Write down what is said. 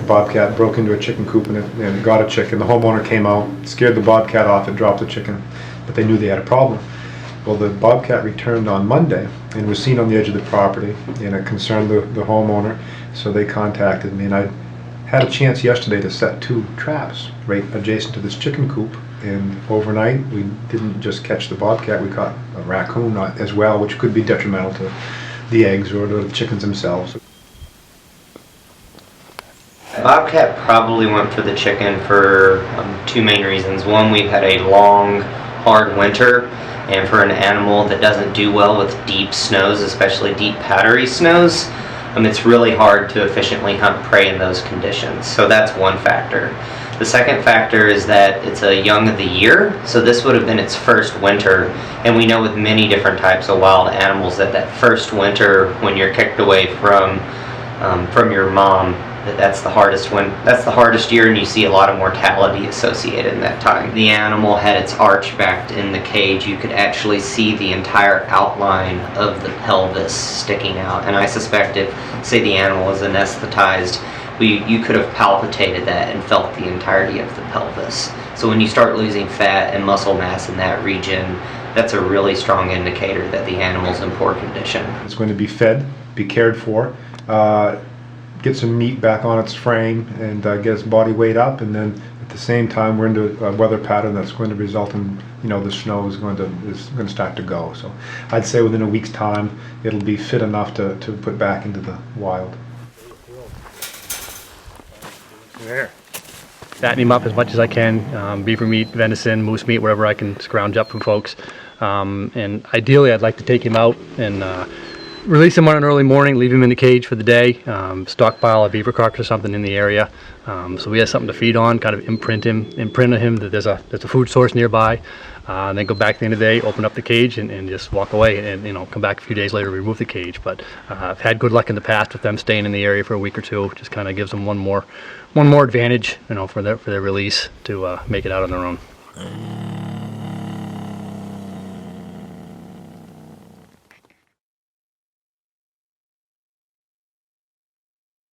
bobcat broke into a chicken coop and it got a chicken. The homeowner came out, scared the bobcat off, and dropped the chicken, but they knew they had a problem. Well, the bobcat returned on Monday and was seen on the edge of the property, and it concerned the homeowner, so they contacted me, and I had a chance yesterday to set 2 traps right adjacent to this chicken coop, and overnight we didn't just catch the bobcat, we caught a raccoon as well, which could be detrimental to the eggs or to the chickens themselves. Bobcat probably went for the chicken for 2 main reasons. One, we've had a long, hard winter, and for an animal that doesn't do well with deep snows, especially deep powdery snows, it's really hard to efficiently hunt prey in those conditions. So that's one factor. The second factor is that it's a young of the year, so this would have been its first winter, and we know with many different types of wild animals that first winter, when you're kicked away from your mom, that's the hardest year, and you see a lot of mortality associated in that time. The animal had its arch back in the cage. You could actually see the entire outline of the pelvis sticking out, and I suspect if, say, the animal was anesthetized, you could have palpated that and felt the entirety of the pelvis. So when you start losing fat and muscle mass in that region, that's a really strong indicator that the animal's in poor condition. It's going to be fed, be cared for, get some meat back on its frame, and get its body weight up, and then at the same time we're into a weather pattern that's going to result in, the snow is going to start to go. So I'd say within a week's time it'll be fit enough to put back into the wild. There. Fatten him up as much as I can, beaver meat, venison, moose meat, whatever I can scrounge up from folks. And ideally I'd like to take him out and release him on an early morning, leave him in the cage for the day, stockpile a beaver carcass or something in the area, so we have something to feed on, kind of imprint on him that there's a food source nearby, and then go back at the end of the day, open up the cage and just walk away, and come back a few days later, remove the cage. But I've had good luck in the past with them staying in the area for a week or two. Just kind of gives them one more advantage, for their release to make it out on their own.